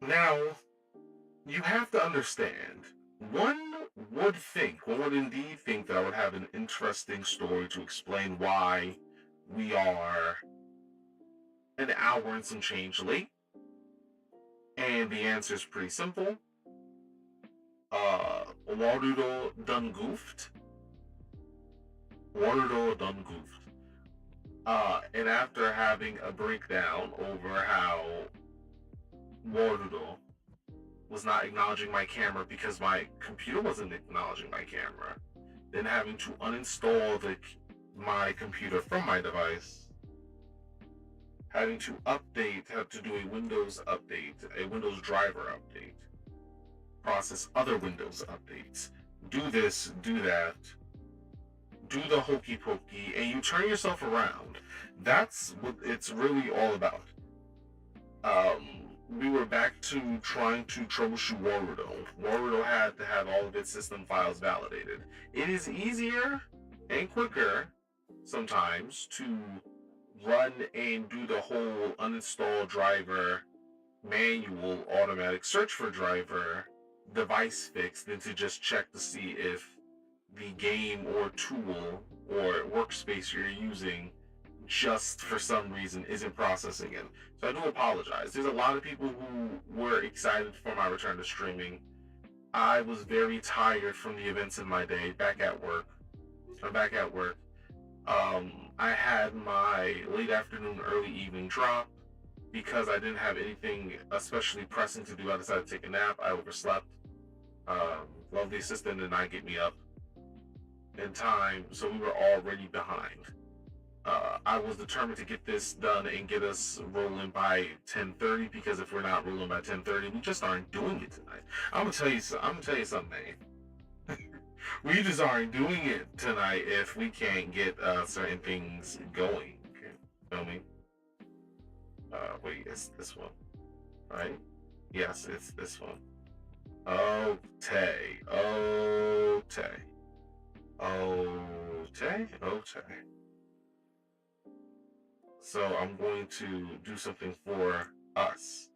Now, you have to understand, one would indeed think that I would have an interesting story to explain why we are an hour and some change late. And the answer is pretty simple. Warudo done goofed. Warudo done goofed. And after having a breakdown over how Warudo was not acknowledging my camera because my computer wasn't acknowledging my camera, then having to uninstall my computer from my device, having to have to do a Windows update, a Windows driver update, process other Windows updates, do this, do that, do the hokey pokey, and you turn yourself around. That's what it's really all about. We were back to trying to troubleshoot Warudo. Warudo had to have all of its system files validated. It is easier and quicker sometimes to run and do the whole uninstall driver, manual automatic search for driver, device fix than to just check to see if the game or tool or workspace you're using just for some reason isn't processing it. So I do apologize. There's a lot of people who were excited for my return to streaming. I was very tired from the events in my day back at work. I'm back at work. I had my late afternoon, early evening drop because I didn't have anything especially pressing to do. I decided to take a nap. I overslept. Lovely assistant did not get me up in time, so we were already behind. I was determined to get this done and get us rolling by 10:30 because if we're not rolling by 10:30, we just aren't doing it tonight. I'm gonna tell you something, man. We just aren't doing it tonight if we can't get certain things going. Okay. Feel me? Wait, it's this one, right? Yes, it's this one. Okay, okay, okay. So I'm going to do something for us.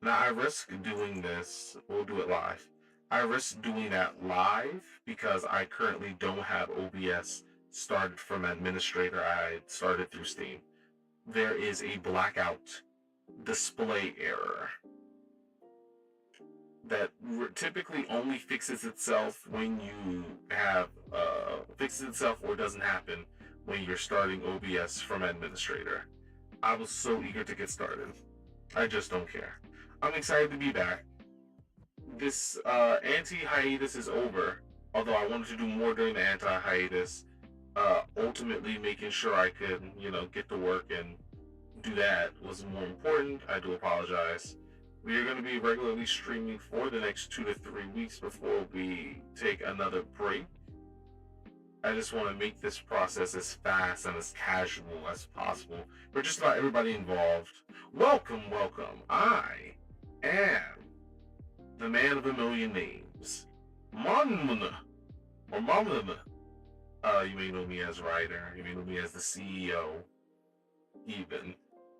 Now I risk doing this. We'll do it live. I risk doing that live because I currently don't have OBS started from administrator. I started through Steam. There is a blackout display error that typically only fixes itself when you have fixes itself or doesn't happen when you're starting OBS from administrator. I was so eager to get started. I just don't care. I'm excited to be back. This anti-hiatus is over, although I wanted to do more during the anti-hiatus. Ultimately, making sure I could, get to work and do that was more important. I do apologize. We are going to be regularly streaming for the next 2 to 3 weeks before we take another break. I just want to make this process as fast and as casual as possible for just about everybody involved. Welcome, welcome. I am the man of a million names. Mon or Mamun. You may know me as writer. You may know me as the CEO. Even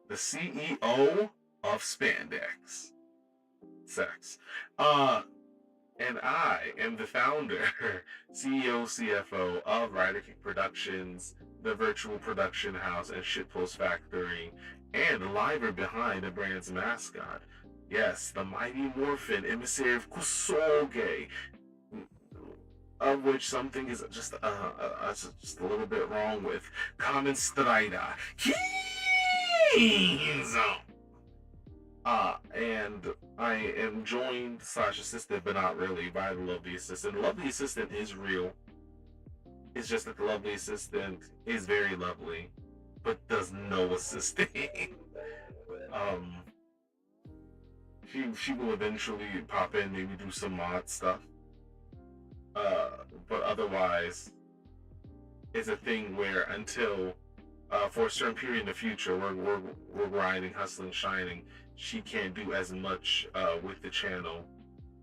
the CEO of Spandex. Sex. And I am the founder, CEO, CFO of Rider Kick Productions, the virtual production house and shitpost factory, and the liver behind the brand's mascot. Yes, the mighty Morphin, emissary of Kusoge, of which something is just a little bit wrong with. Common Strider. And I am joined / assisted, but not really, by the lovely assistant. The lovely assistant is real. It's just that the lovely assistant is very lovely, but does no assisting. um, she will eventually pop in, maybe do some mod stuff. But otherwise, it's a thing where until for a certain period in the future, we're grinding, hustling, shining. She can't do as much with the channel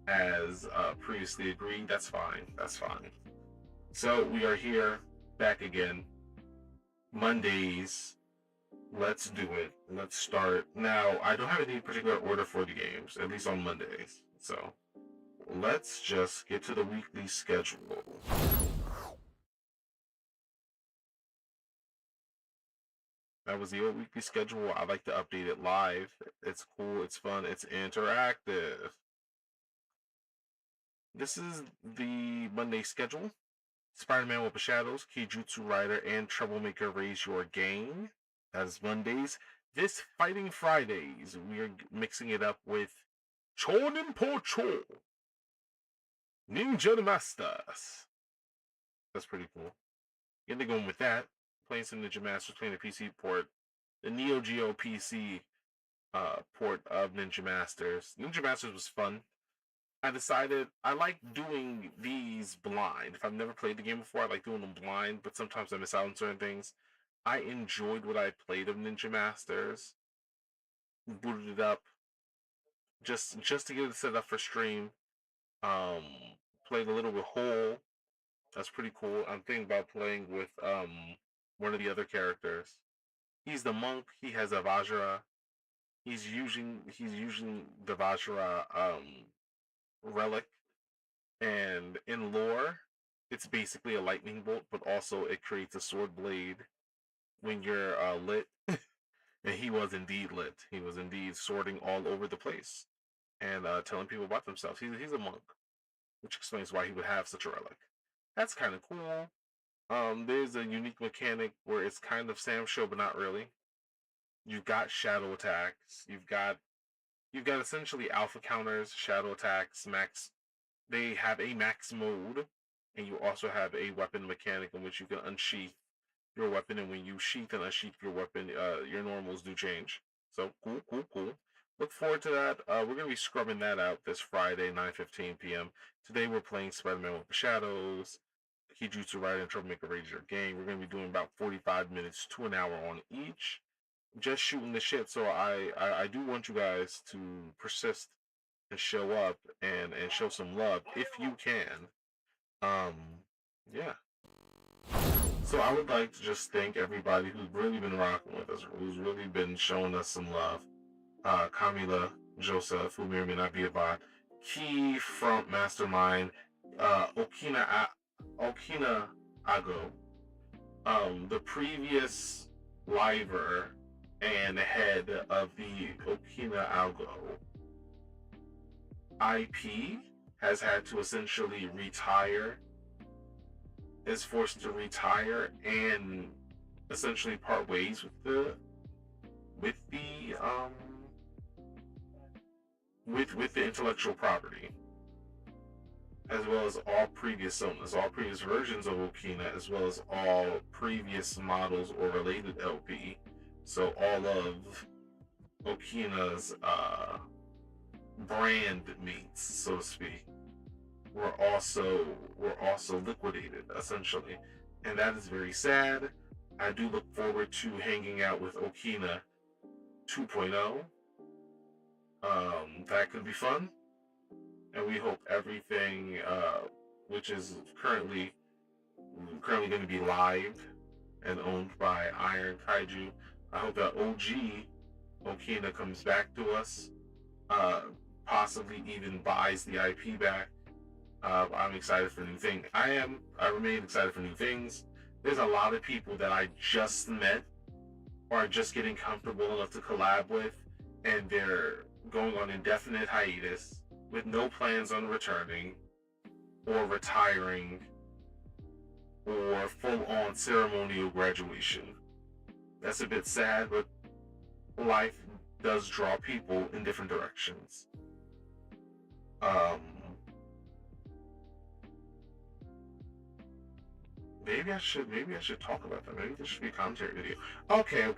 as previously agreed. That's fine. That's fine. So we are here back again. Mondays, Let's do it. Let's start. Now, I don't have any particular order for the games, at least on Mondays. So, let's just get to the weekly schedule. That was the old weekly schedule. I like to update it live. It's cool, it's fun, it's interactive. This is the Monday schedule. Spider-Man with the Shadows, Kijutsu Rider, and Troublemaker Raise Your Game. That is Mondays. This Fighting Fridays, we are mixing it up with Chonin Pocho Ninja Masters. That's pretty cool. Getting going with that. Playing some Ninja Masters, playing the PC port, the Neo Geo PC port of Ninja Masters. Ninja Masters was fun. I decided I like doing these blind. If I've never played the game before, I like doing them blind, but sometimes I miss out on certain things. I enjoyed what I played of Ninja Masters. Booted it up just to get it set up for stream. Um, Played a little with Hole. That's pretty cool. I'm thinking about playing with one of the other characters. He's the monk. He has a Vajra. He's using the Vajra relic, and in lore, it's basically a lightning bolt, but also it creates a sword blade when you're lit. And he was indeed lit. He was indeed sorting all over the place and telling people about themselves. He's a monk, which explains why he would have such a relic. That's kind of cool. There's a unique mechanic where it's kind of Sam Show, but not really. You've got shadow attacks. You've got essentially alpha counters, shadow attacks, max. They have a max mode, and you also have a weapon mechanic in which you can unsheath your weapon, and when you sheath and unsheath your weapon, your normals do change. So cool. Look forward to that. We're gonna be scrubbing that out this Friday, 9:15 p.m. Today we're playing Spider-Man with the Shadows, Kijutsu Rider, and Troublemaker Raise Your Game. We're gonna be doing about 45 minutes to an hour on each, just shooting the shit. So I do want you guys to persist and show up and show some love if you can. Um, yeah. So I would like to just thank everybody who's really been rocking with us, who's really been showing us some love. Camila, Joseph, who may or may not be a bot, Key from Mastermind, Okina Ago, the previous liver and head of the Okina Ago IP has had to essentially retire, is forced to retire and essentially part ways with the with the intellectual property, as well as all previous owners, all previous versions of Okina, as well as all previous models or related LP. So all of Okina's brand meats, so to speak, were also liquidated essentially, and that is very sad. I do look forward to hanging out with Okina 2.0. That could be fun, and we hope everything, which is currently going to be live and owned by Iron Kaiju. I hope that OG Okina comes back to us, possibly even buys the IP back. I'm excited for new things. I remain excited for new things. There's a lot of people that I just met or are just getting comfortable enough to collab with, and they're going on indefinite hiatus with no plans on returning or retiring or full-on ceremonial graduation. That's a bit sad, but life does draw people in different directions. Maybe I should talk about that. Maybe this should be a commentary video. Okay.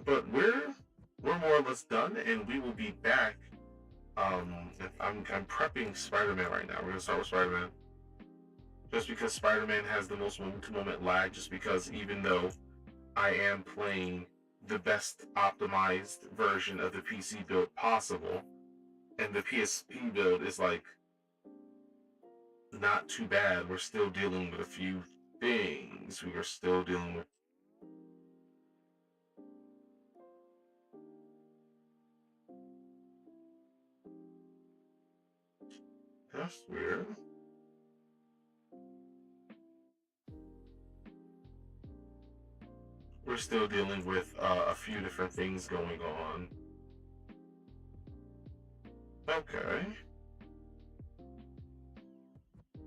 But we're more or less done, and we will be back. I'm prepping Spider-Man right now. We're gonna start with Spider-Man, just because Spider-Man has the most moment-to-moment lag. Just because even though I am playing the best optimized version of the PC build possible, and the PSP build is like not too bad, we're still dealing with a few things. We are still dealing with That's weird. We're still dealing with a few different things going on. Okay.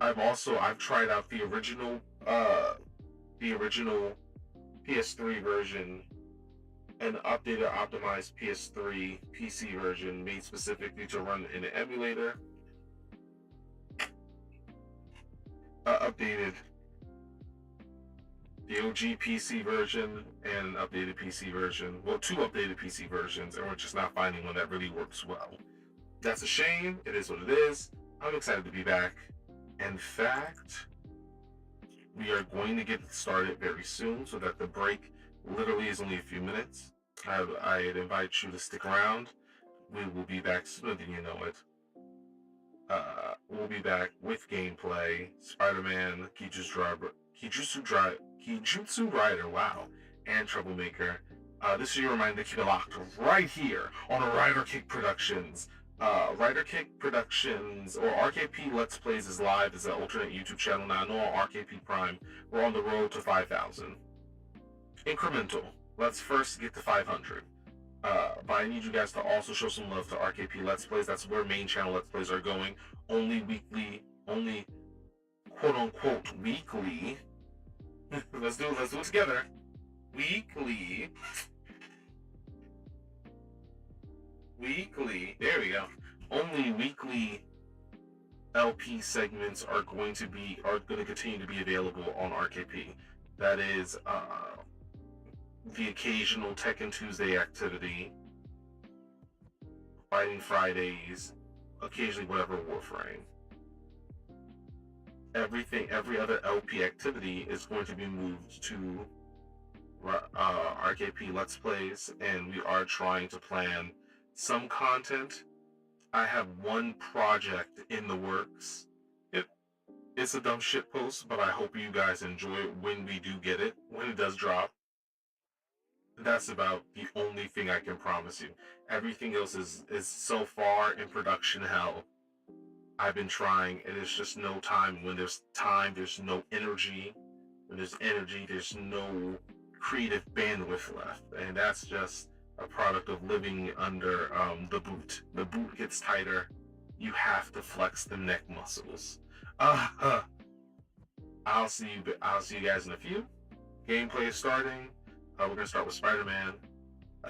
I've tried out the original PS3 version and updated optimized PS3 PC version made specifically to run in an emulator. Updated the OG PC version and an updated PC version. Well, two updated PC versions, and we're just not finding one that really works well. That's a shame. It is what it is. I'm excited to be back. In fact, we are going to get started very soon so that the break literally is only a few minutes. I'd invite you to stick around. We will be back sooner than you know it. We'll be back with gameplay, Spider-Man, Kijutsu Rider, wow, and Troublemaker. This is your reminder to keep it locked right here on Rider Kick Productions. Rider Kick Productions, or RKP Let's Plays, is live as an alternate YouTube channel now. No, on RKP Prime. We're on the road to 5,000. Incremental. Let's first get to 500. But I need you guys to also show some love to RKP Let's Plays. That's where main channel Let's Plays are going. Only weekly, only quote-unquote weekly. Let's do it together. Weekly. There we go. Only weekly LP segments are going to continue to be available on RKP. That is the occasional Tekken Tuesday activity, Fighting Fridays, occasionally whatever Warframe. Every other LP activity is going to be moved to RKP Let's Plays, and we are trying to plan some content. I have one project in the works. It's a dumb shit post, but I hope you guys enjoy it when we do get it, when it does drop. That's about the only thing I can promise you. Everything else is so far in production hell. I've been trying, and it's just no time. When there's time, there's no energy. When there's energy, there's no creative bandwidth left. And that's just a product of living under the boot. The boot gets tighter. You have to flex the neck muscles. I'll see you guys in a few. Gameplay is starting. We're gonna start with Spider-Man.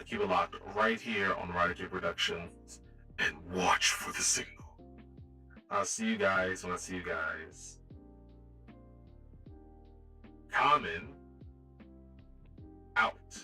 Keep it locked right here on Rider Kick Productions, and watch for the signal. I'll see you guys when I see you guys. Common out.